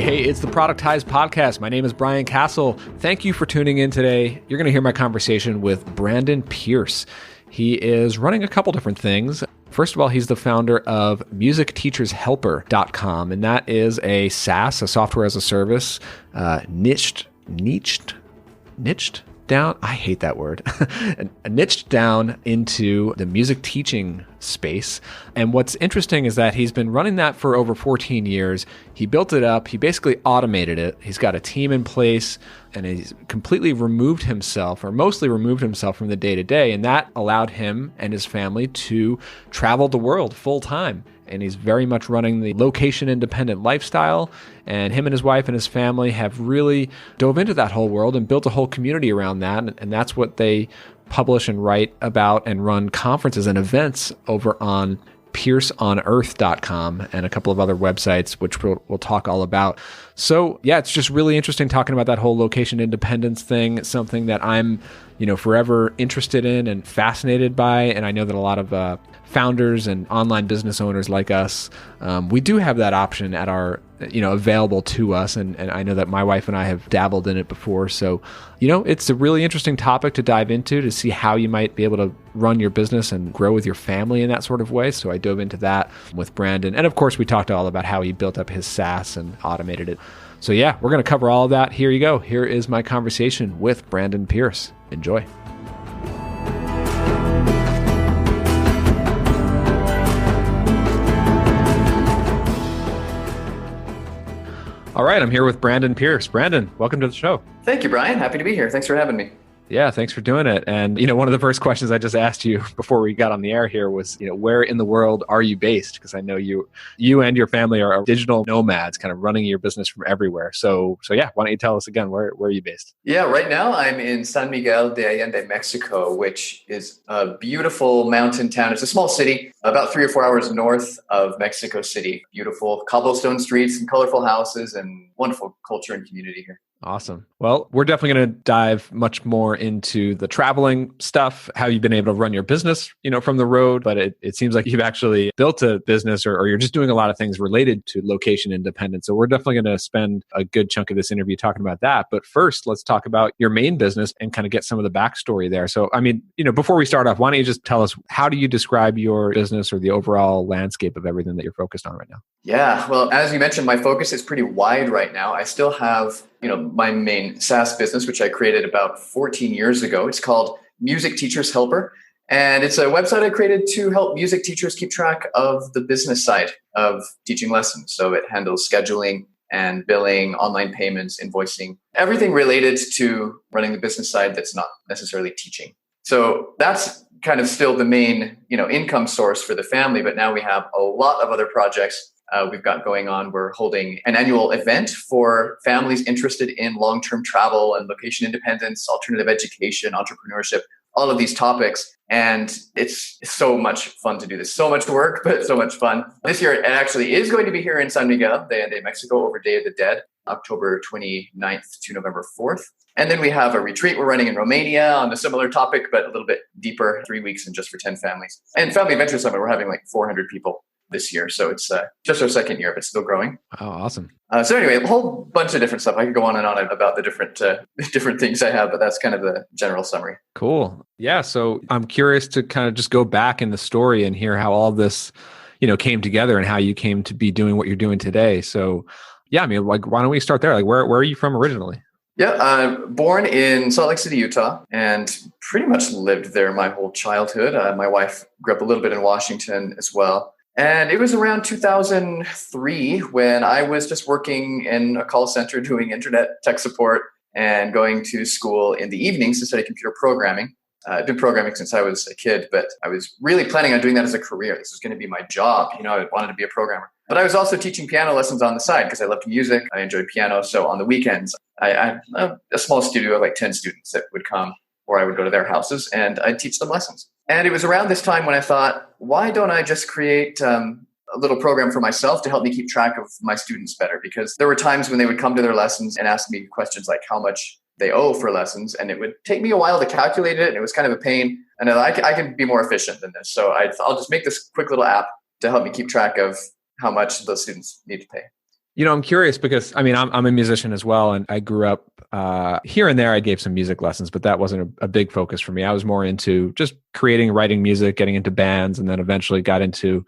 Hey, it's the Productize Podcast. My name is Brian Castle. Thank you for tuning in today. You're going to hear my conversation with Brandon Pearce. He is running a couple different things. First of all, he's the founder of musicteachershelper.com, and that is a SaaS, a software as a service, niched down. I hate that word. Niched down into the music teaching space. And what's interesting is that he's been running that for over 14 years. He built it up. He basically automated it. He's got a team in place, and he's completely removed himself, or mostly removed himself from the day-to-day. And that allowed him and his family to travel the world full time. And he's very much running the location-independent lifestyle. And him and his wife and his family have really dove into that whole world and built a whole community around that. And that's what they publish and write about and run conferences and events over on pierceonearth.com and a couple of other websites, which we'll talk all about. So yeah, it's just really interesting talking about that whole location independence thing. It's something that I'm, forever interested in and fascinated by. And I know that a lot of founders and online business owners like us, we do have that option at our, available to us. And I know that my wife and I have dabbled in it before. So, it's a really interesting topic to dive into to see how you might be able to run your business and grow with your family in that sort of way. So I dove into that with Brandon. And of course, we talked all about how he built up his SaaS and automated it. So yeah, we're going to cover all of that. Here you go. Here is my conversation with Brandon Pearce. Enjoy. All right, I'm here with Brandon Pearce. Brandon, welcome to the show. Thank you, Brian. Happy to be here. Thanks for having me. Yeah, thanks for doing it. And, one of the first questions I just asked you before we got on the air here was, where in the world are you based? Because I know you and your family are digital nomads, kind of running your business from everywhere. So yeah, why don't you tell us again, where are you based? Yeah, right now I'm in San Miguel de Allende, Mexico, which is a beautiful mountain town. It's a small city, about 3 or 4 hours north of Mexico City. Beautiful cobblestone streets and colorful houses and wonderful culture and community here. Awesome. Well, we're definitely going to dive much more into the traveling stuff, how you've been able to run your business, from the road. But it seems like you've actually built a business or you're just doing a lot of things related to location independence. So we're definitely going to spend a good chunk of this interview talking about that. But first, let's talk about your main business and kind of get some of the backstory there. So, before we start off, why don't you just tell us, how do you describe your business or the overall landscape of everything that you're focused on right now? Yeah, well, as you mentioned, my focus is pretty wide right now. I still have, my main SaaS business, which I created about 14 years ago. It's called Music Teachers Helper. And it's a website I created to help music teachers keep track of the business side of teaching lessons. So it handles scheduling and billing, online payments, invoicing, everything related to running the business side that's not necessarily teaching. So that's kind of still the main, income source for the family. But now we have a lot of other projects we've got going on. We're holding an annual event for families interested in long-term travel and location independence, alternative education, entrepreneurship, all of these topics. And it's so much fun to do this. So much work, but so much fun. This year, it actually is going to be here in San Miguel de Allende, Mexico, over Day of the Dead, October 29th to November 4th. And then we have a retreat we're running in Romania on a similar topic, but a little bit deeper, 3 weeks and just for 10 families. And Family Adventure Summit, we're having like 400 people this year. So it's just our second year, but still growing. Oh, awesome. So anyway, a whole bunch of different stuff. I could go on and on about the different things I have, but that's kind of the general summary. Cool. Yeah. So I'm curious to kind of just go back in the story and hear how all this, came together and how you came to be doing what you're doing today. So yeah, why don't we start there? Like, where are you from originally? Yeah, born in Salt Lake City, Utah, and pretty much lived there my whole childhood. My wife grew up a little bit in Washington as well. And it was around 2003 when I was just working in a call center doing internet tech support and going to school in the evenings to study computer programming. I've been programming since I was a kid, but I was really planning on doing that as a career. This was going to be my job. I wanted to be a programmer. But I was also teaching piano lessons on the side because I loved music. I enjoyed piano. So on the weekends, I had a small studio of like 10 students that would come, or I would go to their houses and I'd teach them lessons. And it was around this time when I thought, why don't I just create a little program for myself to help me keep track of my students better? Because there were times when they would come to their lessons and ask me questions like how much they owe for lessons. And it would take me a while to calculate it. And it was kind of a pain. And I can be more efficient than this. So I'll just make this quick little app to help me keep track of how much those students need to pay. I'm curious because I'm a musician as well, and I grew up here and there. I gave some music lessons, but that wasn't a big focus for me. I was more into just creating, writing music, getting into bands, and then eventually got into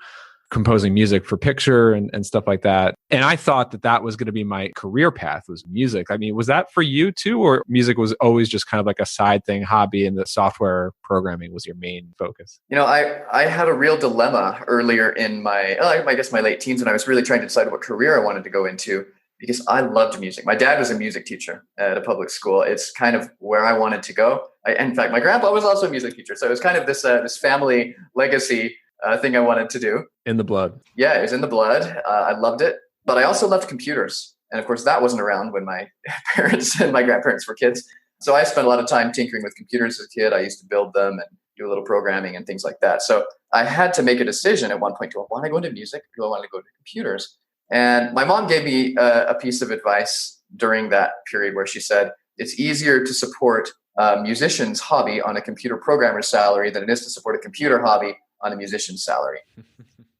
composing music for picture and stuff like that. And I thought that was going to be my career path, was music. I mean, was that for you too, or music was always just kind of like a side thing, hobby, and the software programming was your main focus? I had a real dilemma earlier in I guess my late teens, when I was really trying to decide what career I wanted to go into, because I loved music. My dad was a music teacher at a public school. It's kind of where I wanted to go. In fact, my grandpa was also a music teacher. So it was kind of this family legacy thing I wanted to do. In the blood. Yeah, it was in the blood. I loved it. But I also loved computers. And of course, that wasn't around when my parents and my grandparents were kids. So I spent a lot of time tinkering with computers as a kid. I used to build them and do a little programming and things like that. So I had to make a decision at one point. Do I want to go into music? Do I want to go to computers? And my mom gave me a piece of advice during that period where she said, it's easier to support a musician's hobby on a computer programmer's salary than it is to support a computer hobby on a musician's salary.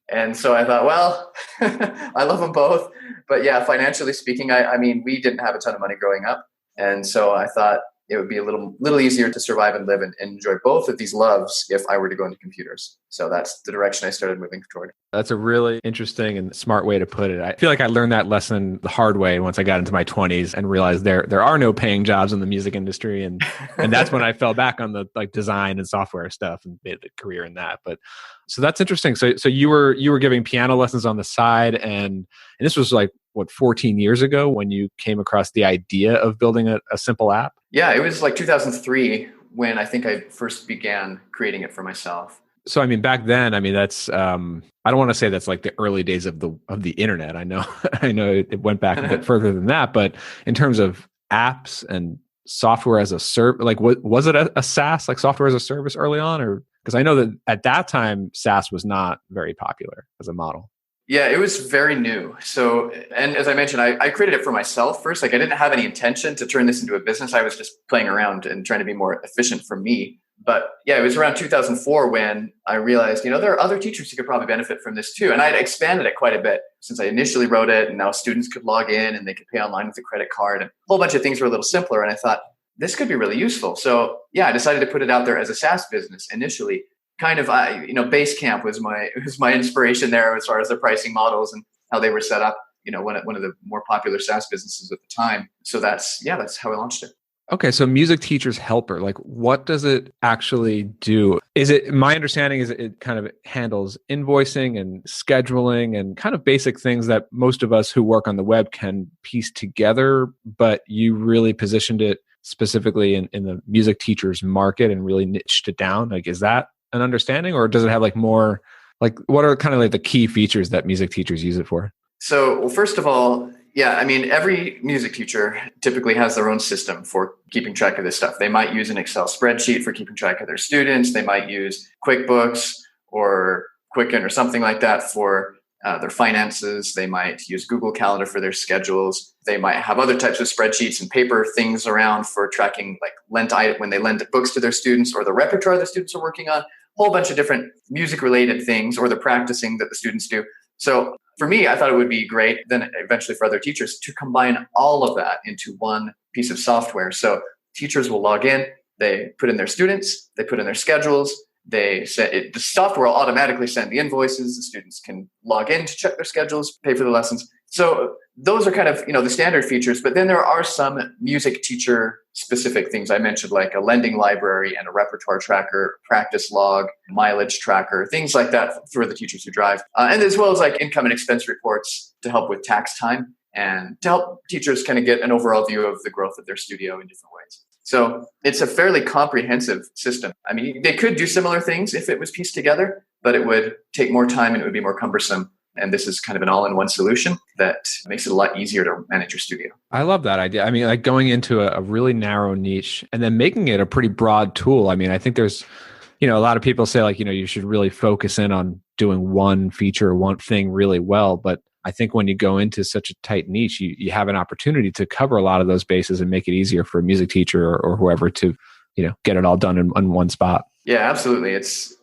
And so I thought, well, I love them both. But yeah, financially speaking, I mean, we didn't have a ton of money growing up. And so I thought it would be a little easier to survive and live and enjoy both of these loves if I were to go into computers. So that's the direction I started moving toward. That's a really interesting and smart way to put it. I feel like I learned that lesson the hard way once I got into my 20s and realized there are no paying jobs in the music industry. And that's when I fell back on the like design and software stuff and made a career in that. But so that's interesting. So you were giving piano lessons on the side, and this was like, 14 years ago when you came across the idea of building a simple app? Yeah, it was like 2003 when I think I first began creating it for myself. So, I mean, back then, I mean, that's, I don't want to say that's like the early days of the internet. I know it went back a bit further than that, but in terms of apps and software as a service, like was it a SaaS, like software as a service early on? Or, because I know that at that time, SaaS was not very popular as a model. Yeah, it was very new. So, and as I mentioned, I created it for myself first. Like I didn't have any intention to turn this into a business. I was just playing around and trying to be more efficient for me. But yeah, it was around 2004 when I realized, there are other teachers who could probably benefit from this too. And I'd expanded it quite a bit since I initially wrote it. And now students could log in and they could pay online with a credit card. And a whole bunch of things were a little simpler. And I thought, this could be really useful. So yeah, I decided to put it out there as a SaaS business initially. Kind of, Basecamp was my inspiration there as far as the pricing models and how they were set up. One of the more popular SaaS businesses at the time. So that's how I launched it. Okay, so Music Teacher's Helper, like what does it actually do? My understanding is it kind of handles invoicing and scheduling and kind of basic things that most of us who work on the web can piece together, but you really positioned it specifically in the music teachers market and really niched it down. Like, is that an understanding, or does it have like more, like what are kind of like the key features that music teachers use it for? So, well, first of all, yeah, I mean, every music teacher typically has their own system for keeping track of this stuff. They might use an Excel spreadsheet for keeping track of their students. They might use QuickBooks or Quicken or something like that for their finances. They might use Google Calendar for their schedules. They might have other types of spreadsheets and paper things around for tracking like when they lend books to their students or the repertoire the students are working on. Whole bunch of different music related things or the practicing that the students do. So for me, I thought it would be great then eventually for other teachers to combine all of that into one piece of software. So teachers will log in, they put in their students, they put in their schedules, the software will automatically send the invoices. The students can log in to check their schedules, pay for the lessons. So those are kind of, the standard features, but then there are some music teacher specific things I mentioned, like a lending library and a repertoire tracker, practice log, mileage tracker, things like that for the teachers who drive. And as well as like income and expense reports to help with tax time and to help teachers kind of get an overall view of the growth of their studio in different ways. So it's a fairly comprehensive system. I mean, they could do similar things if it was pieced together, but it would take more time and it would be more cumbersome. And this is kind of an all-in-one solution that makes it a lot easier to manage your studio. I love that idea. I mean, like going into a really narrow niche and then making it a pretty broad tool. I mean, I think there's, a lot of people say like, you should really focus in on doing one feature, one thing really well. But I think when you go into such a tight niche, you have an opportunity to cover a lot of those bases and make it easier for a music teacher or whoever to, get it all done in one spot. Yeah, absolutely.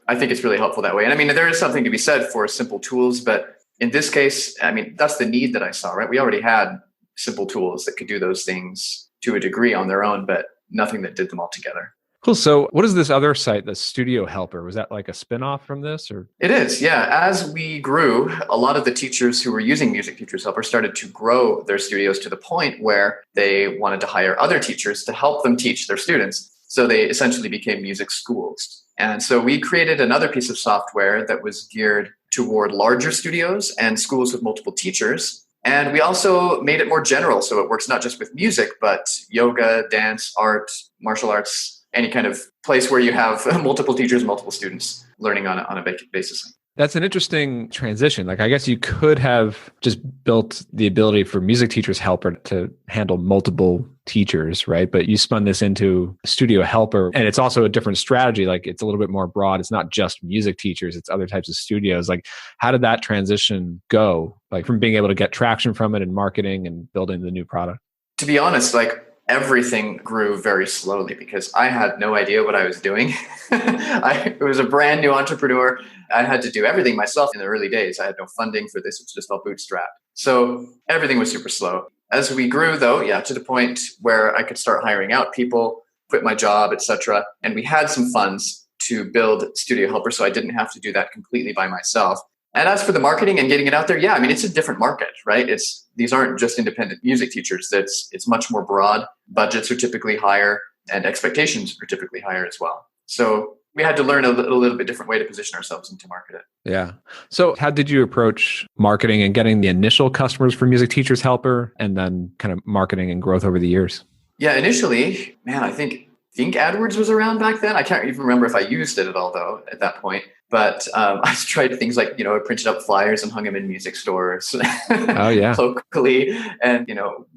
I think it's really helpful that way. And I mean, there is something to be said for simple tools, but in this case, I mean, that's the need that I saw, right? We already had simple tools that could do those things to a degree on their own, but nothing that did them all together. Cool. So what is this other site, the Studio Helper? Was that like a spinoff from this or? It is, yeah. As we grew, a lot of the teachers who were using Music Teachers Helper started to grow their studios to the point where they wanted to hire other teachers to help them teach their students. So they essentially became music schools. And so we created another piece of software that was geared toward larger studios and schools with multiple teachers. And we also made it more general. So it works not just with music, but yoga, dance, art, martial arts, any kind of place where you have multiple teachers, multiple students learning on a basis. That's an interesting transition. Like, I guess you could have just built the ability for Music Teachers Helper to handle multiple teachers, right? But you spun this into Studio Helper, and it's also a different strategy. Like, it's a little bit more broad. It's not just music teachers, it's other types of studios. Like, how did that transition go? Like, from being able to get traction from it and marketing and building the new product? To be honest, like, everything grew very slowly because I had no idea what I was doing. I was a brand new entrepreneur. I had to do everything myself in the early days. I had no funding for this. It was just all bootstrapped. So everything was super slow. As we grew, though, to the point where I could start hiring out people, quit my job, etc. And we had some funds to build Studio Helper, so I didn't have to do that completely by myself. And as for the marketing and getting it out there, I mean, it's a different market, right? These aren't just independent music teachers. It's much more broad. Budgets are typically higher and expectations are typically higher as well. So we had to learn a little bit different way to position ourselves and to market it. Yeah. So how did you approach marketing and getting the initial customers for Music Teachers Helper and then kind of marketing and growth over the years? Yeah, initially, I think AdWords was around back then. I can't even remember if I used it at all, though, at that point. But I tried things like, I printed up flyers and hung them in music stores locally and,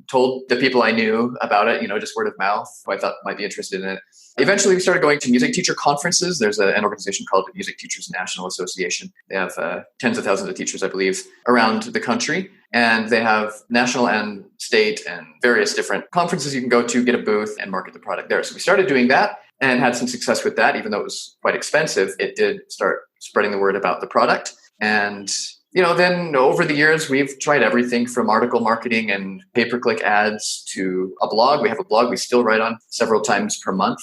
told the people I knew about it, just word of mouth, who I thought might be interested in it. Eventually, we started going to music teacher conferences. There's an organization called the Music Teachers National Association. They have tens of thousands of teachers, I believe, around the country. And they have national and state and various different conferences you can go to, get a booth and market the product there. So we started doing that and had some success with that. Even though it was quite expensive, it did start spreading the word about the product. And, then over the years, we've tried everything from article marketing and pay-per-click ads to a blog. We have a blog we still write on several times per month,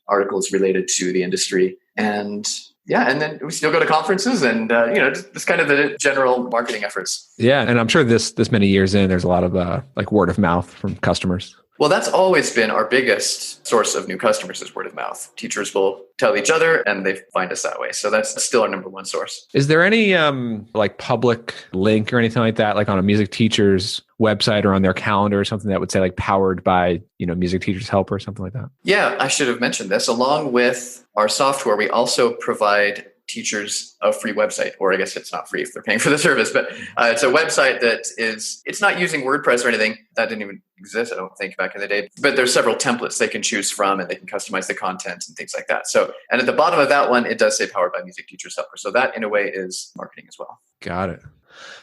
articles related to the industry. And then we still go to conferences and, just kind of the general marketing efforts. Yeah. And I'm sure this many years in, there's a lot of like word of mouth from customers. Well, that's always been our biggest source of new customers is word of mouth. Teachers will tell each other and they find us that way. So that's still our number one source. Is there any like public link or anything like that, like on a music teacher's website or on their calendar or something that would say like powered by, Music Teachers Helper or something like that? Yeah, I should have mentioned this. Along with our software, we also provide teachers a free website, or I guess it's not free if they're paying for the service, but it's a website it's not using WordPress or anything. That didn't even exist, I don't think, back in the day. But there's several templates they can choose from and they can customize the content and things like that. So, and at the bottom of that one, it does say powered by Music Teachers Helper. So that in a way is marketing as well. Got it.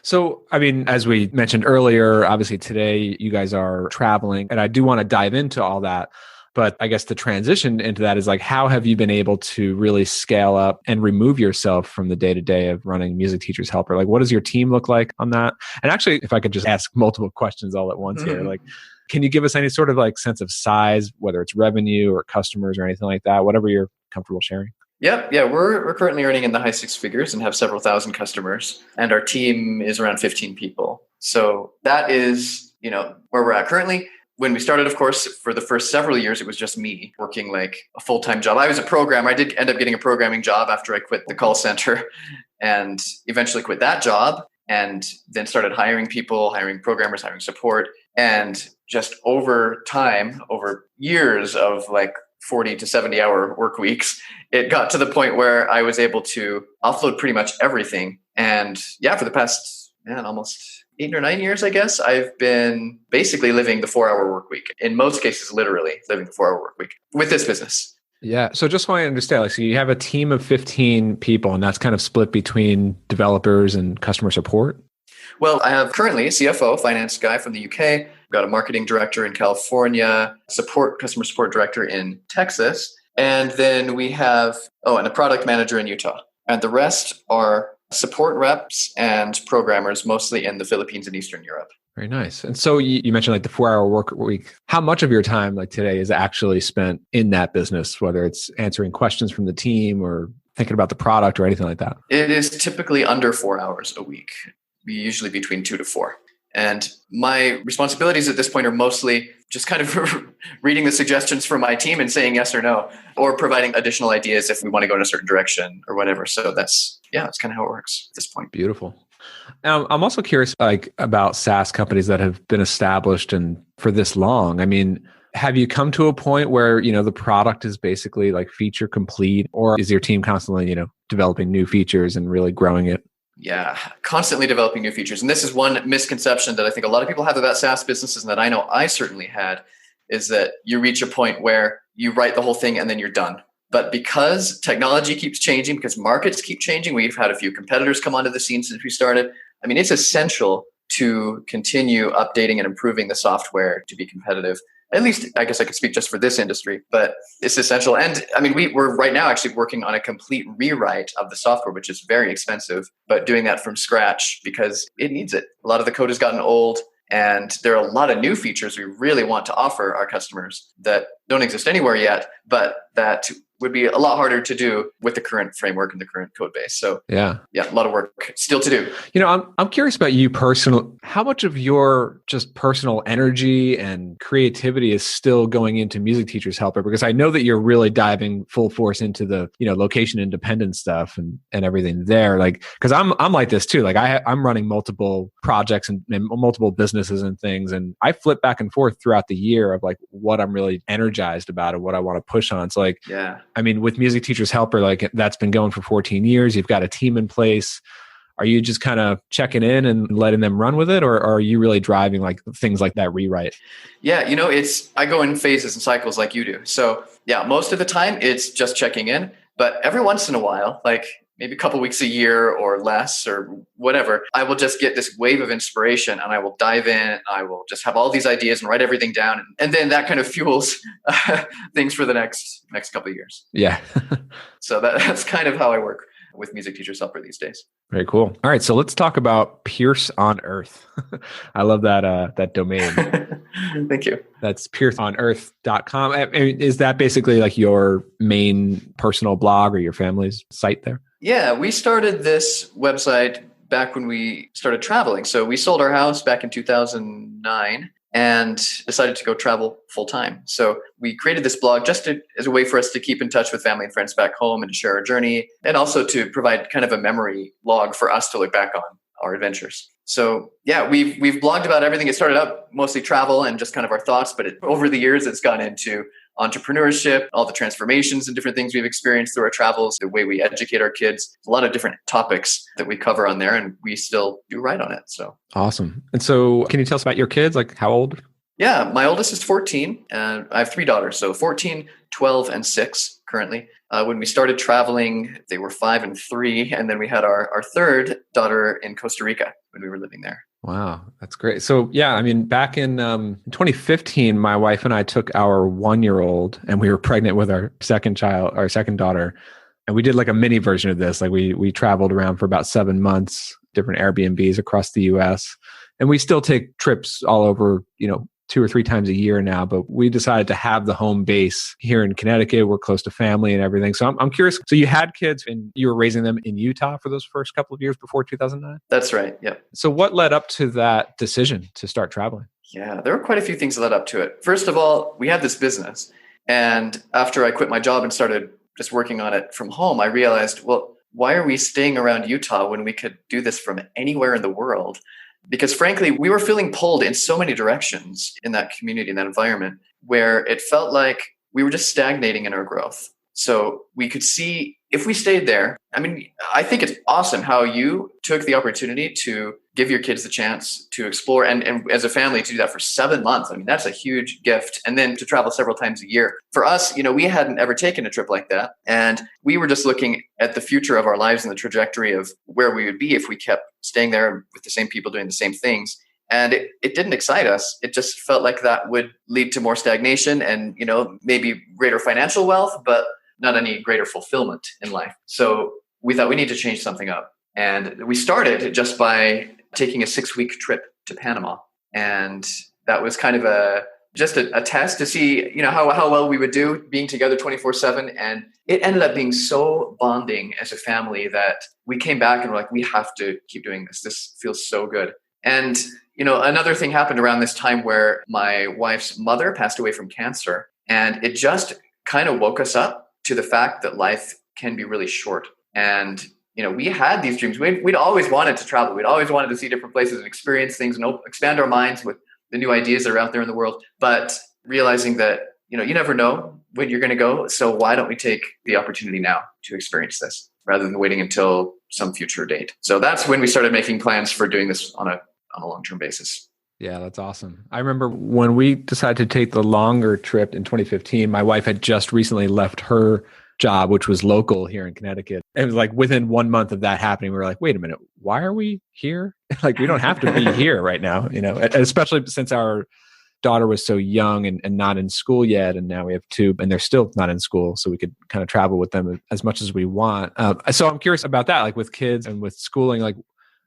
So, I mean, as we mentioned earlier, obviously today you guys are traveling and I do want to dive into all that. But I guess the transition into that is like, how have you been able to really scale up and remove yourself from the day-to-day of running Music Teachers Helper? Like, what does your team look like on that? And actually, if I could just ask multiple questions all at once here, like, can you give us any sort of like sense of size, whether it's revenue or customers or anything like that, whatever you're comfortable sharing? Yeah. We're currently earning in the high six figures and have several thousand customers. And our team is around 15 people. So that is, where we're at currently. When we started, of course, for the first several years, it was just me working like a full-time job. I was a programmer. I did end up getting a programming job after I quit the call center and eventually quit that job and then started hiring people, hiring programmers, hiring support. And just over time, over years of like 40 to 70 hour work weeks, it got to the point where I was able to offload pretty much everything. And for the past, almost 8 or 9 years, I guess, I've been basically living the 4-hour work week. In most cases, literally living the 4-hour work week with this business. Yeah. So just so I understand, like, so you have a team of 15 people and that's kind of split between developers and customer support? Well, I have currently a CFO, finance guy from the UK. I've got a marketing director in California, customer support director in Texas. And then we have, and a product manager in Utah. And the rest are support reps and programmers, mostly in the Philippines and Eastern Europe. Very nice. And so you mentioned like the 4-hour work week. How much of your time like today is actually spent in that business, whether it's answering questions from the team or thinking about the product or anything like that? It is typically under 4 hours a week, usually between 2 to 4. And my responsibilities at this point are mostly just kind of reading the suggestions from my team and saying yes or no, or providing additional ideas if we want to go in a certain direction or whatever. So that's kind of how it works at this point. Beautiful. I'm also curious like about SaaS companies that have been established and for this long. I mean, have you come to a point where, the product is basically like feature complete, or is your team constantly, developing new features and really growing it? Yeah, constantly developing new features. And this is one misconception that I think a lot of people have about SaaS businesses, and that I know I certainly had, is that you reach a point where you write the whole thing and then you're done. But because technology keeps changing, because markets keep changing, we've had a few competitors come onto the scene since we started. I mean, it's essential to continue updating and improving the software to be competitive. At least, I guess I could speak just for this industry, but it's essential. And I mean, we're right now actually working on a complete rewrite of the software, which is very expensive, but doing that from scratch because it needs it. A lot of the code has gotten old, and there are a lot of new features we really want to offer our customers that don't exist anywhere yet, but that would be a lot harder to do with the current framework and the current code base. So yeah, a lot of work still to do. I'm curious about you personally. How much of your just personal energy and creativity is still going into Music Teachers Helper? Because I know that you're really diving full force into the, location independent stuff and everything there. Like, cause I'm like this too. Like I'm running multiple projects and multiple businesses and things. And I flip back and forth throughout the year of like what I'm really energized about and what I want to push on. It's like, I mean, with Music Teachers Helper, like that's been going for 14 years. You've got a team in place. Are you just kind of checking in and letting them run with it? Or are you really driving like things like that rewrite? Yeah, I go in phases and cycles like you do. So yeah, most of the time it's just checking in, but every once in a while, like maybe a couple weeks a year or less or whatever, I will just get this wave of inspiration and I will dive in. I will just have all these ideas and write everything down. And then that kind of fuels things for the next couple of years. Yeah. So that's kind of how I work with Music Teachers Helper these days. Very cool. All right. So let's talk about Pearce on Earth. I love that domain. Thank you. That's pearceonearth.com. I mean, is that basically like your main personal blog or your family's site there? Yeah, we started this website back when we started traveling. So we sold our house back in 2009 and decided to go travel full time. So we created this blog just as a way for us to keep in touch with family and friends back home and to share our journey, and also to provide kind of a memory log for us to look back on our adventures. So yeah, we've blogged about everything. It started out mostly travel and just kind of our thoughts, but over the years, it's gone into entrepreneurship, all the transformations and different things we've experienced through our travels, the way we educate our kids, a lot of different topics that we cover on there, and we still do write on it. So awesome. And so can you tell us about your kids? Like how old? Yeah, my oldest is 14 and I have 3 daughters. So 14, 12, and 6 currently. When we started traveling, they were 5 and 3. And then we had our third daughter in Costa Rica when we were living there. Wow, that's great. So yeah, I mean, back in 2015, my wife and I took our 1-year-old and we were pregnant with our second daughter. And we did like a mini version of this. Like we traveled around for about 7 months, different Airbnbs across the US. And we still take trips all over, 2 or 3 times a year now, but we decided to have the home base here in Connecticut. We're close to family and everything. So I'm curious. So you had kids and you were raising them in Utah for those first couple of years before 2009? That's right. Yep. So what led up to that decision to start traveling? Yeah, there were quite a few things that led up to it. First of all, we had this business. And after I quit my job and started just working on it from home, I realized, well, why are we staying around Utah when we could do this from anywhere in the world? Because frankly, we were feeling pulled in so many directions in that community, in that environment, where it felt like we were just stagnating in our growth. So we could see if we stayed there, I mean, I think it's awesome how you took the opportunity to give your kids the chance to explore and as a family to do that for 7 months. I mean, that's a huge gift. And then to travel several times a year. For us, we hadn't ever taken a trip like that. And we were just looking at the future of our lives and the trajectory of where we would be if we kept staying there with the same people doing the same things. And it didn't excite us. It just felt like that would lead to more stagnation and, maybe greater financial wealth, but not any greater fulfillment in life. So we thought we need to change something up. And we started just by taking a 6-week trip to Panama. And that was kind of a test to see, how well we would do being together 24/7. And it ended up being so bonding as a family that we came back and were like, we have to keep doing this. This feels so good. And, another thing happened around this time where my wife's mother passed away from cancer. And it just kind of woke us up to the fact that life can be really short. And, we had these dreams. We'd always wanted to travel. We'd always wanted to see different places and experience things and expand our minds with the new ideas that are out there in the world. But realizing that, you never know when you're going to go. So why don't we take the opportunity now to experience this rather than waiting until some future date? So that's when we started making plans for doing this on a long-term basis. Yeah, that's awesome. I remember when we decided to take the longer trip in 2015, my wife had just recently left her job, which was local here in Connecticut. It was like within 1 month of that happening, we were like, wait a minute, why are we here? Like, we don't have to be here right now, especially since our daughter was so young and not in school yet. And now we have 2 and they're still not in school. So we could kind of travel with them as much as we want. So I'm curious about that, like with kids and with schooling, like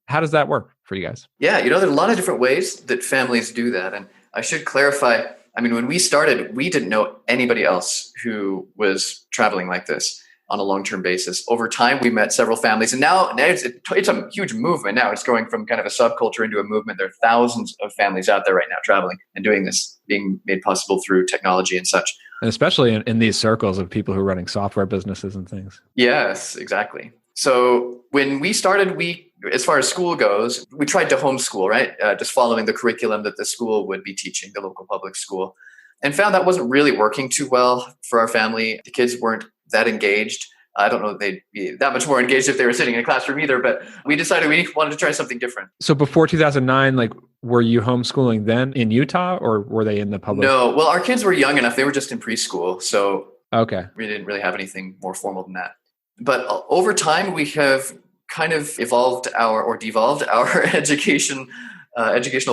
how does that work for you guys? Yeah, there's a lot of different ways that families do that. And I should clarify, when we started, we didn't know anybody else who was traveling like this on a long-term basis. Over time, we met several families, and now it's a huge movement. Now it's going from kind of a subculture into a movement. There are thousands of families out there right now traveling and doing this, being made possible through technology and such. And especially in these circles of people who are running software businesses and things. Yes, exactly. So when we started, as far as school goes, we tried to homeschool, right? Just following the curriculum that the school would be teaching, the local public school, and found that wasn't really working too well for our family. The kids weren't that engaged. I don't know that they'd be that much more engaged if they were sitting in a classroom either, but we decided we wanted to try something different. So before 2009, like, were you homeschooling then in Utah or were they in the public? No, well, our kids were young enough. They were just in preschool. So okay, we didn't really have anything more formal than that. But over time, we have kind of devolved our educational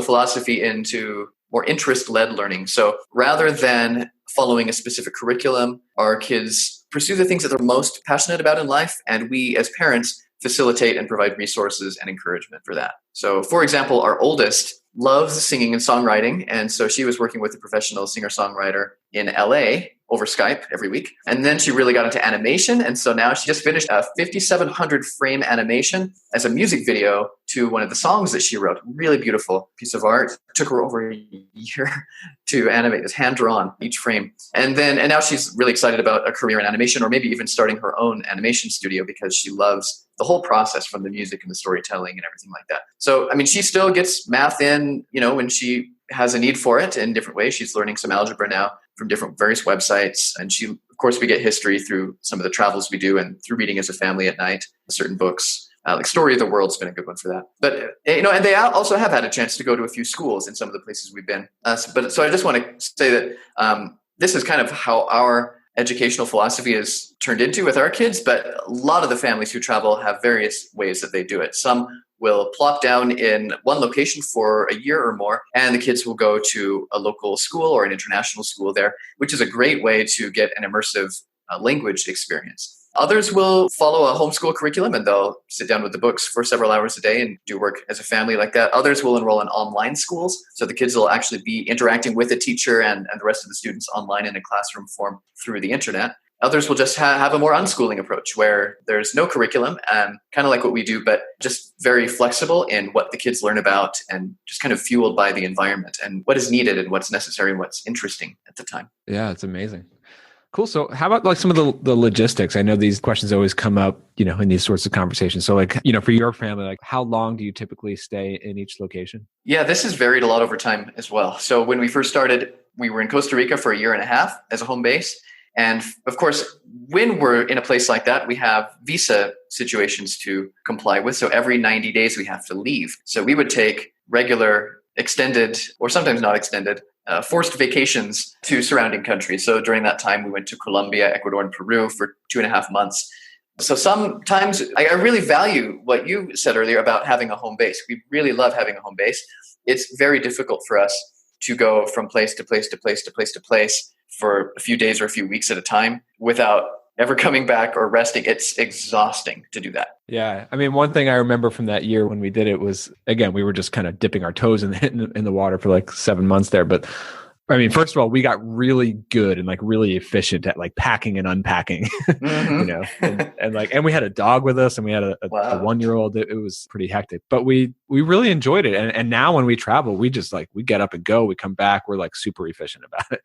philosophy into more interest-led learning. So rather than following a specific curriculum, our kids pursue the things that they're most passionate about in life, and we as parents facilitate and provide resources and encouragement for that. So for example, our oldest loves singing and songwriting, and so she was working with a professional singer-songwriter in LA over Skype every week. And then she really got into animation. And so now she just finished a 5,700 frame animation as a music video to one of the songs that she wrote. Really beautiful piece of art. It took her over a year to animate this, hand drawn each frame. And now she's really excited about a career in animation, or maybe even starting her own animation studio because she loves the whole process from the music and the storytelling and everything like that. So, she still gets math in, when she has a need for it in different ways. She's learning some algebra now from various websites. And of course, we get history through some of the travels we do and through reading as a family at night, certain books. Like Story of the World's been a good one for that. But, and they also have had a chance to go to a few schools in some of the places we've been. So I just want to say that this is kind of how our educational philosophy is turned into with our kids. But a lot of the families who travel have various ways that they do it. Some will plop down in one location for a year or more, and the kids will go to a local school or an international school there, which is a great way to get an immersive language experience. Others will follow a homeschool curriculum and they'll sit down with the books for several hours a day and do work as a family like that. Others will enroll in online schools. So the kids will actually be interacting with the teacher and the rest of the students online in a classroom form through the internet. Others will just have a more unschooling approach where there's no curriculum, kind of like what we do, but just very flexible in what the kids learn about and just kind of fueled by the environment and what is needed and what's necessary and what's interesting at the time. Yeah, it's amazing. Cool. So how about like some of the logistics? I know these questions always come up, in these sorts of conversations. So like, for your family, like how long do you typically stay in each location? Yeah, this has varied a lot over time as well. So when we first started, we were in Costa Rica for 1.5 years as a home base. And of course, when we're in a place like that, we have visa situations to comply with. So every 90 days we have to leave. So we would take regular, extended, or sometimes not extended, forced vacations to surrounding countries. So during that time, we went to Colombia, Ecuador, and Peru for 2.5 months. So sometimes I really value what you said earlier about having a home base. We really love having a home base. It's very difficult for us to go from place to place to place to place to place for a few days or a few weeks at a time without ever coming back or resting. It's exhausting to do that. Yeah. I mean, one thing I remember from that year when we did it was, again, we were just kind of dipping our toes in the water for like 7 months there. But I mean, first of all, we got really good and like really efficient at like packing and unpacking, and we had a dog with us and we had a Wow. 1-year-old. It was pretty hectic, but we really enjoyed it. And now when we travel, we just like, we get up and go, we come back, we're like super efficient about it.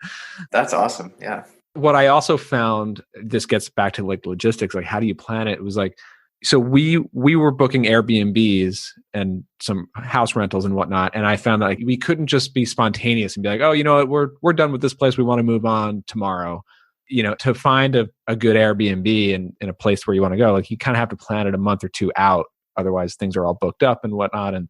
That's awesome. Yeah. What I also found, this gets back to like logistics, like how do you plan it? It was like, so we were booking Airbnbs and some house rentals and whatnot, and I found that like we couldn't just be spontaneous and be like, oh, you know what, we're done with this place, we want to move on tomorrow. To find a good Airbnb in a place where you want to go, like you kind of have to plan it a month or two out, otherwise things are all booked up and whatnot. And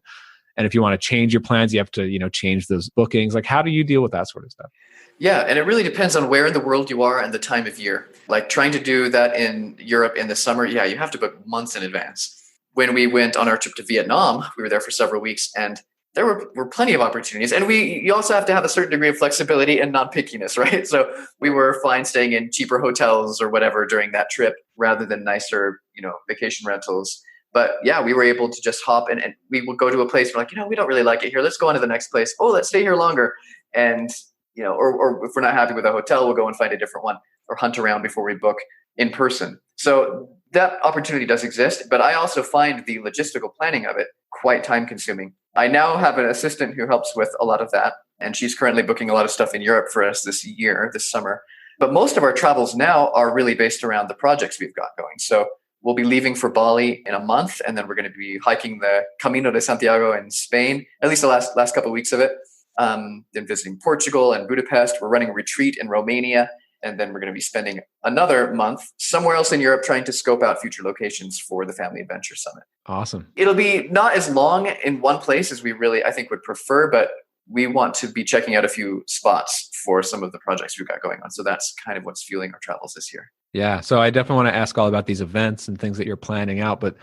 if you want to change your plans, you have to change those bookings. Like how do you deal with that sort of stuff? Yeah, and it really depends on where in the world you are and the time of year. Like trying to do that in Europe in the summer, yeah, you have to book months in advance. When we went on our trip to Vietnam, we were there for several weeks, and there were plenty of opportunities. And you also have to have a certain degree of flexibility and non-pickiness, right? So we were fine staying in cheaper hotels or whatever during that trip rather than nicer, vacation rentals. But yeah, we were able to just hop in, and we would go to a place. We're like, we don't really like it here. Let's go on to the next place. Oh, let's stay here longer. And or if we're not happy with a hotel, we'll go and find a different one or hunt around before we book in person. So that opportunity does exist, but I also find the logistical planning of it quite time consuming. I now have an assistant who helps with a lot of that, and she's currently booking a lot of stuff in Europe for us this summer. But most of our travels now are really based around the projects we've got going. So we'll be leaving for Bali in a month, and then we're going to be hiking the Camino de Santiago in Spain, at least the last couple of weeks of it. Then visiting Portugal and Budapest. We're running a retreat in Romania. And then we're going to be spending another month somewhere else in Europe trying to scope out future locations for the Family Adventure Summit. Awesome. It'll be not as long in one place as we really, I think, would prefer, but we want to be checking out a few spots for some of the projects we've got going on. So that's kind of what's fueling our travels this year. Yeah. So I definitely want to ask all about these events and things that you're planning out. But,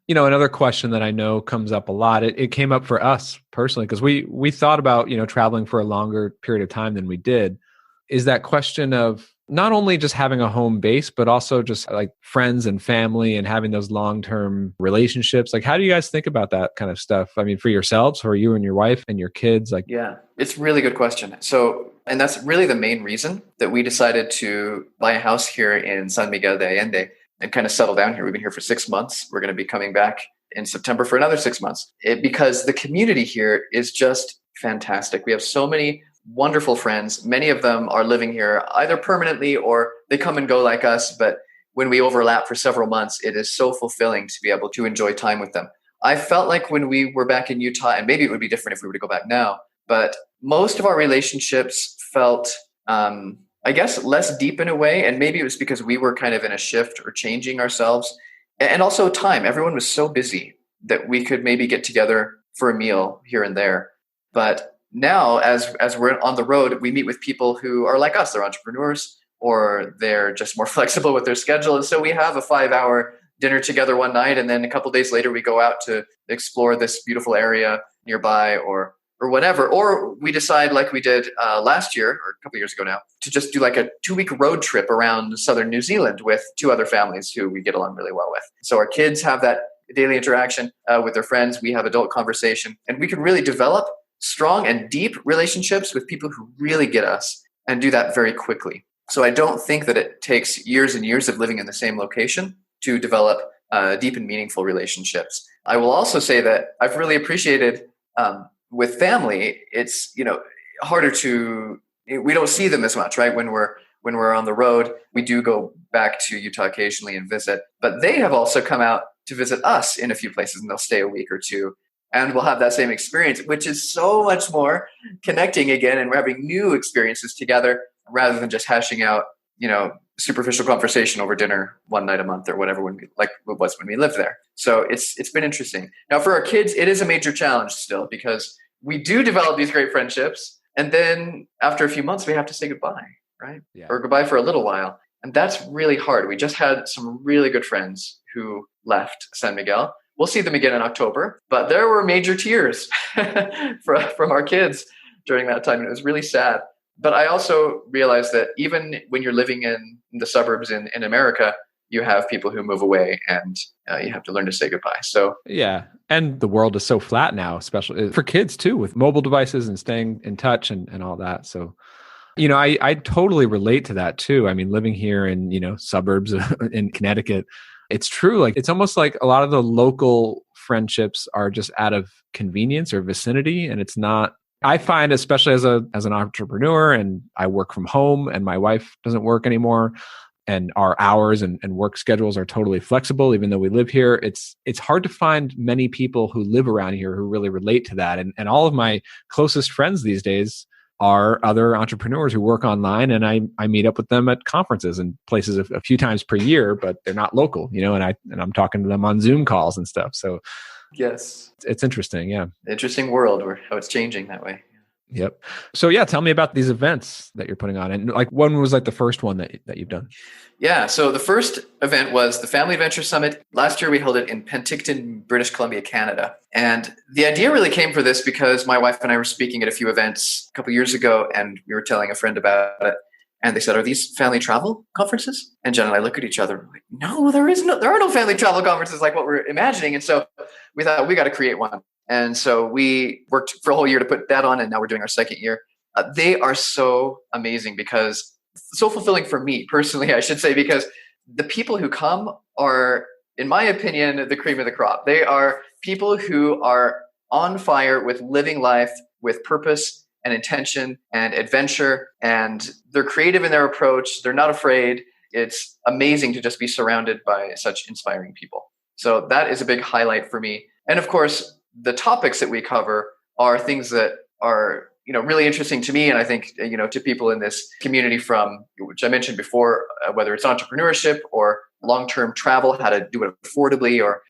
another question that I know comes up a lot, it came up for us personally, because we thought about, traveling for a longer period of time than we did, is that question of not only just having a home base, but also just like friends and family and having those long-term relationships. Like, how do you guys think about that kind of stuff? I mean, for yourselves, for you and your wife and your kids? Like, yeah, it's a really good question. So, and that's really the main reason that we decided to buy a house here in San Miguel de Allende and kind of settle down here. We've been here for 6 months. We're going to be coming back in September for another 6 months because the community here is just fantastic. We have so many wonderful friends. Many of them are living here either permanently or they come and go like us. But when we overlap for several months, it is so fulfilling to be able to enjoy time with them. I felt like when we were back in Utah, and maybe it would be different if we were to go back now, but most of our relationships felt, I guess, less deep in a way. And maybe it was because we were kind of in a shift or changing ourselves. And also time. Everyone was so busy that we could maybe get together for a meal here and there. But now, as we're on the road, we meet with people who are like us. They're entrepreneurs or they're just more flexible with their schedule. And so we have a 5-hour dinner together one night. And then a couple of days later, we go out to explore this beautiful area nearby or whatever. Or we decide, like we did last year or a couple of years ago now, to just do like a 2-week road trip around southern New Zealand with 2 other families who we get along really well with. So our kids have that daily interaction with their friends. We have adult conversation, and we can really develop strong and deep relationships with people who really get us and do that very quickly. So I don't think that it takes years and years of living in the same location to develop deep and meaningful relationships. I will also say that I've really appreciated with family, it's, harder we don't see them as much, right? When we're on the road, we do go back to Utah occasionally and visit, but they have also come out to visit us in a few places and they'll stay a week or two. And we'll have that same experience, which is so much more connecting again. And we're having new experiences together rather than just hashing out, superficial conversation over dinner one night a month or whatever, like it was when we lived there. So it's been interesting. Now for our kids, it is a major challenge still because we do develop these great friendships. And then after a few months, we have to say goodbye, right? Yeah. Or goodbye for a little while. And that's really hard. We just had some really good friends who left San Miguel. We'll see them again in October, but there were major tears from our kids during that time. And it was really sad. But I also realized that even when you're living in the suburbs in America, you have people who move away and you have to learn to say goodbye. So Yeah. And the world is so flat now, especially for kids too, with mobile devices and staying in touch and all that. So, I totally relate to that too. I mean, living here in, suburbs in Connecticut, it's true. Like, it's almost like a lot of the local friendships are just out of convenience or vicinity. And it's not, I find, especially as an entrepreneur, and I work from home and my wife doesn't work anymore, and our hours and work schedules are totally flexible, even though we live here. It's hard to find many people who live around here who really relate to that. And all of my closest friends these days are other entrepreneurs who work online, and I meet up with them at conferences and places a few times per year, but they're not local, and I'm talking to them on Zoom calls and stuff. So yes, it's interesting. Yeah. Interesting world where how it's changing that way. Yep. So yeah, tell me about these events that you're putting on, and like, when was like the first one that you've done? Yeah. So the first event was the Family Venture Summit. Last year we held it in Penticton, British Columbia, Canada. And the idea really came for this because my wife and I were speaking at a few events a couple of years ago, and we were telling a friend about it. And they said, "Are these family travel conferences?" And Jen and I look at each other, and we're like, "No, there are no family travel conferences like what we're imagining." And so we thought we got to create one. And so we worked for a whole year to put that on, and now we're doing our second year. They are so amazing because so fulfilling for me personally, I should say, because the people who come are, in my opinion, the cream of the crop. They are people who are on fire with living life with purpose and intention and adventure, and they're creative in their approach. They're not afraid. It's amazing to just be surrounded by such inspiring people. So that is a big highlight for me. And of course, the topics that we cover are things that are, really interesting to me. And I think, to people in this community, from which I mentioned before, whether it's entrepreneurship or long-term travel, how to do it affordably, or,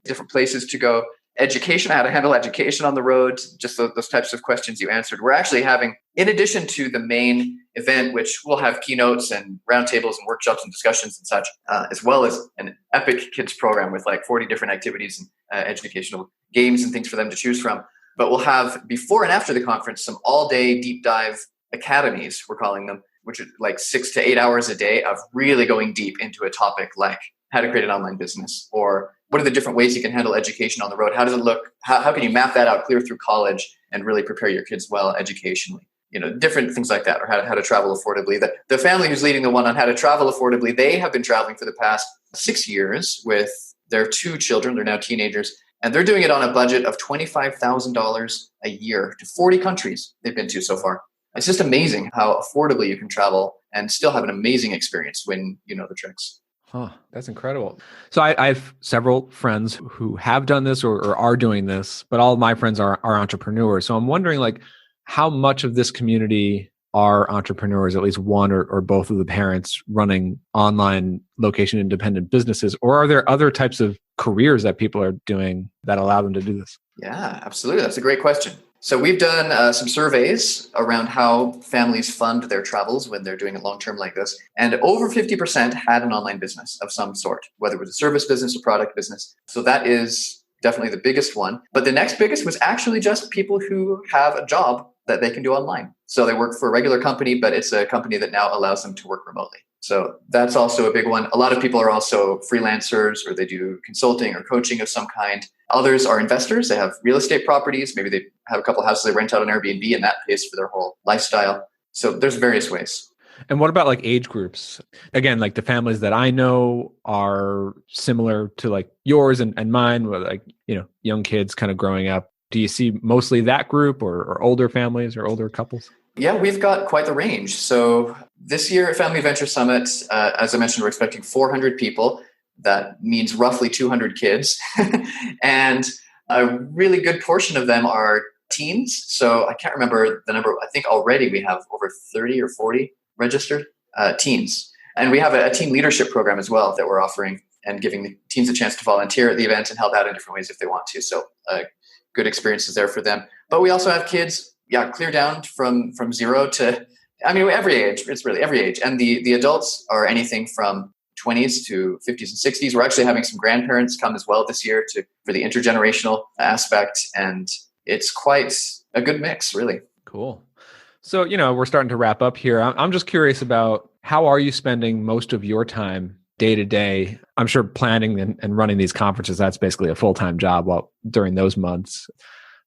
different places to go, education, how to handle education on the road, just those types of questions you answered. We're actually having, in addition to the main event, which will have keynotes and roundtables and workshops and discussions and such, as well as an epic kids program with like 40 different activities and educational games and things for them to choose from. But we'll have, before and after the conference, some all-day deep dive academies, we're calling them, which are like 6 to 8 hours a day of really going deep into a topic like how to create an online business, or what are the different ways you can handle education on the road? How does it look? How can you map that out clear through college and really prepare your kids well educationally? Different things like that, or how to travel affordably. The family who's leading the one on how to travel affordably, they have been traveling for the past 6 years with their 2 children. They're now teenagers. And they're doing it on a budget of $25,000 a year to 40 countries they've been to so far. It's just amazing how affordably you can travel and still have an amazing experience when you know the tricks. Huh, that's incredible. So I have several friends who have done this or are doing this, but all of my friends are entrepreneurs. So I'm wondering, like, how much of this community are entrepreneurs, at least one or both of the parents running online location independent businesses, or are there other types of careers that people are doing that allow them to do this? Yeah, absolutely. That's a great question. So we've done some surveys around how families fund their travels when they're doing it long-term like this. And over 50% had an online business of some sort, whether it was a service business or product business. So that is definitely the biggest one. But the next biggest was actually just people who have a job that they can do online. So they work for a regular company, but it's a company that now allows them to work remotely. So that's also a big one. A lot of people are also freelancers, or they do consulting or coaching of some kind. Others are investors. They have real estate properties. Maybe they have a couple of houses they rent out on Airbnb, and that pays for their whole lifestyle. So there's various ways. And what about like age groups? Again, like the families that I know are similar to like yours and mine, with like, young kids kind of growing up. Do you see mostly that group or older families or older couples? Yeah, we've got quite the range. So this year at Family Venture Summit, as I mentioned, we're expecting 400 people. That means roughly 200 kids. And a really good portion of them are teens. So I can't remember the number. I think already we have over 30 or 40 registered teens. And we have a teen leadership program as well that we're offering, and giving the teens a chance to volunteer at the event and help out in different ways if they want to. So good experiences there for them. But we also have kids, clear down from 0 to, every age. It's really every age. And the adults are anything from 20s to 50s and 60s. We're actually having some grandparents come as well this year for the intergenerational aspect. And it's quite a good mix, really. Cool. So, we're starting to wrap up here. I'm just curious about how are you spending most of your time day to day? I'm sure planning and running these conferences, that's basically a full-time job during those months.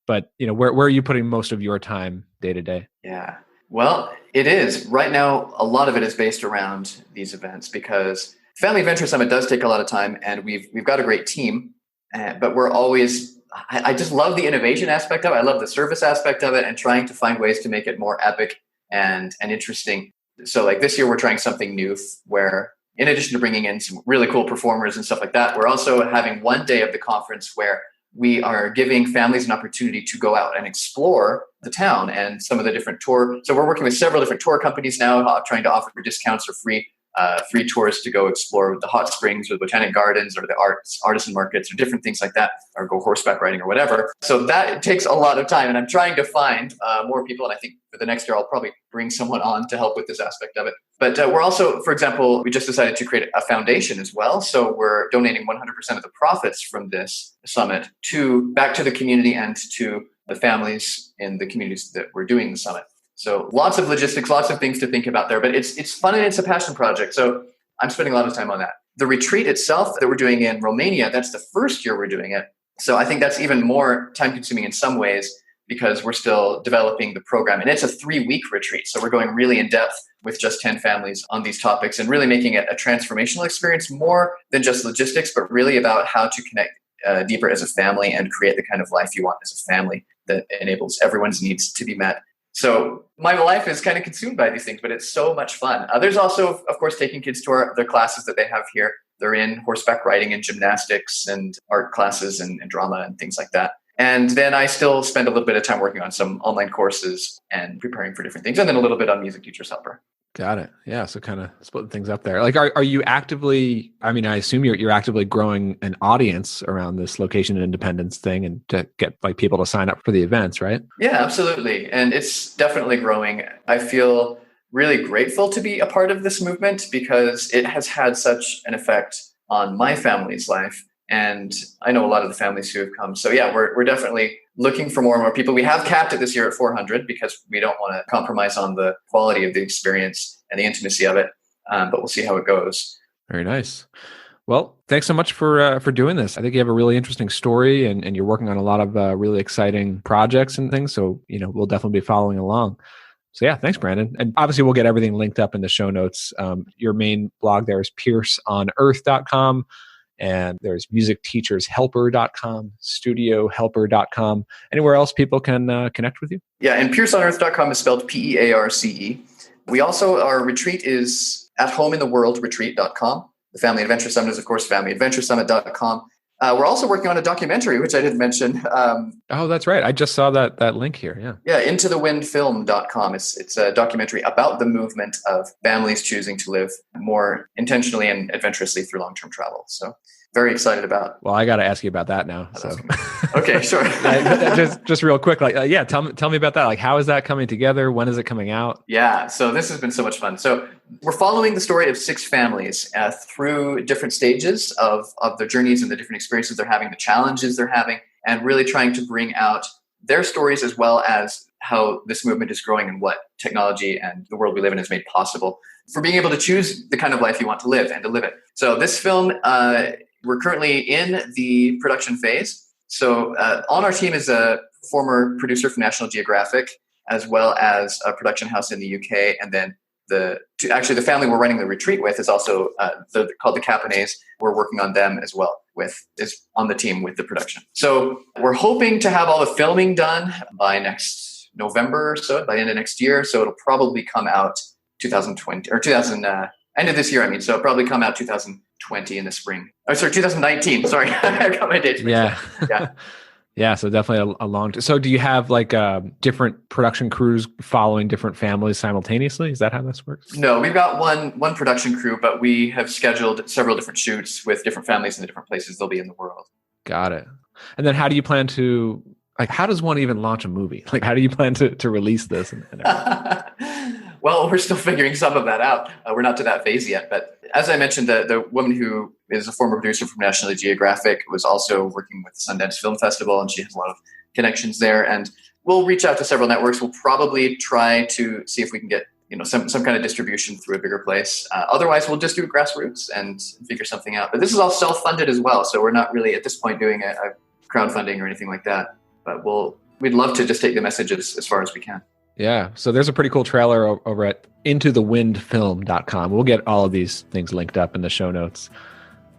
But, where are you putting most of your time day to day? Yeah. Well, it is. Right now, a lot of it is based around these events because Family Adventure Summit does take a lot of time, and we've got a great team, but we're always, I just love the innovation aspect of it. I love the service aspect of it and trying to find ways to make it more epic and interesting. So like this year, we're trying something new where in addition to bringing in some really cool performers and stuff like that, we're also having one day of the conference where we are giving families an opportunity to go out and explore the town and some of the different tour. So we're working with several different tour companies now, trying to offer discounts or free tours to go explore the hot springs or the botanic gardens or the artisan markets or different things like that, or go horseback riding or whatever. So that takes a lot of time, and I'm trying to find more people. And I think for the next year, I'll probably bring someone on to help with this aspect of it. But we're also, for example, we just decided to create a foundation as well. So we're donating 100% of the profits from this summit back to the community and to the families in the communities that we're doing the summit. So lots of logistics, lots of things to think about there, but it's fun and it's a passion project. So I'm spending a lot of time on that. The retreat itself that we're doing in Romania, that's the first year we're doing it. So I think that's even more time consuming in some ways because we're still developing the program. And it's a 3-week retreat. So we're going really in depth with just 10 families on these topics and really making it a transformational experience more than just logistics, but really about how to connect deeper as a family and create the kind of life you want as a family that enables everyone's needs to be met. So my life is kind of consumed by these things, but it's so much fun. There's also, of course, taking kids to their classes that they have here. They're in horseback riding and gymnastics and art classes and drama and things like that. And then I still spend a little bit of time working on some online courses and preparing for different things. And then a little bit on Music Teachers Helper. Got it. Yeah. So kind of splitting things up there. Like, are you actively, I assume you're actively growing an audience around this location and independence thing and to get like people to sign up for the events, right? Yeah, absolutely. And it's definitely growing. I feel really grateful to be a part of this movement because it has had such an effect on my family's life. And I know a lot of the families who have come. So yeah, we're definitely looking for more and more people. We have capped it this year at 400 because we don't want to compromise on the quality of the experience and the intimacy of it. But we'll see how it goes. Very nice. Well, thanks so much for doing this. I think you have a really interesting story and you're working on a lot of really exciting projects and things. So, we'll definitely be following along. So yeah, thanks, Brandon. And obviously we'll get everything linked up in the show notes. Your main blog there is pierceonearth.com. And there's musicteachershelper.com, studiohelper.com. Anywhere else people can connect with you? Yeah, and pierceonearth.com is spelled Pearce. We also, our retreat is athomeintheworldretreat.com. The Family Adventure Summit is, of course, familyadventuresummit.com. We're also working on a documentary, which I didn't mention. Oh, that's right. I just saw that link here. Yeah. Yeah, intothewindfilm.com. It's a documentary about the movement of families choosing to live more intentionally and adventurously through long-term travel. So very excited about. Well, I got to ask you about that now. So. Okay, sure. just real quick, tell me about that. Like, how is that coming together? When is it coming out? Yeah, so this has been so much fun. So we're following the story of 6 families through different stages of their journeys and the different experiences they're having, the challenges they're having, and really trying to bring out their stories as well as how this movement is growing and what technology and the world we live in has made possible for being able to choose the kind of life you want to live and to live it. So this film, we're currently in the production phase. So on our team is a former producer from National Geographic, as well as a production house in the UK. And then the family we're running the retreat with is also called the Capanese. We're working on them as well is on the team with the production. So we're hoping to have all the filming done by next November or so, by the end of next year. So it'll probably come out 2020 or end of this year. So it'll probably come out 2020 in the spring. Oh, sorry, 2019. Sorry, I got my dates mixed up. Yeah. Yeah, so definitely a long time. So do you have like different production crews following different families simultaneously? Is that how this works? No, we've got one production crew, but we have scheduled several different shoots with different families in the different places they'll be in the world. Got it. And then how do you plan to, how does one even launch a movie? Like, how do you plan to release this? Well, we're still figuring some of that out. We're not to that phase yet. But as I mentioned, the woman who is a former producer from National Geographic was also working with the Sundance Film Festival, and she has a lot of connections there. And we'll reach out to several networks. We'll probably try to see if we can get some kind of distribution through a bigger place. Otherwise, we'll just do grassroots and figure something out. But this is all self-funded as well, so we're not really at this point doing a crowdfunding or anything like that. But we'd love to just take the message as far as we can. Yeah. So there's a pretty cool trailer over at intothewindfilm.com. We'll get all of these things linked up in the show notes.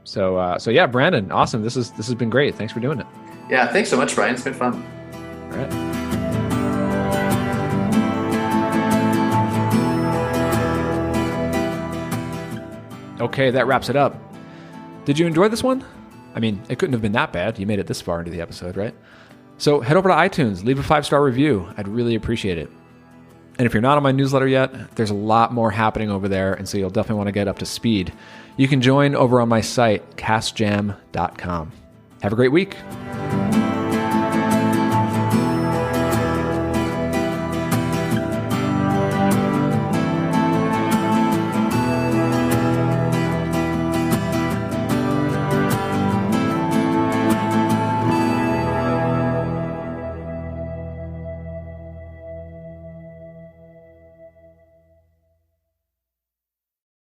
So yeah, Brandon, awesome. This has been great. Thanks for doing it. Yeah. Thanks so much, Brian. It's been fun. All right. Okay, that wraps it up. Did you enjoy this one? I mean, it couldn't have been that bad. You made it this far into the episode, right? So head over to iTunes, leave a 5-star review. I'd really appreciate it. And if you're not on my newsletter yet, there's a lot more happening over there, and so you'll definitely want to get up to speed. You can join over on my site, castjam.com. Have a great week.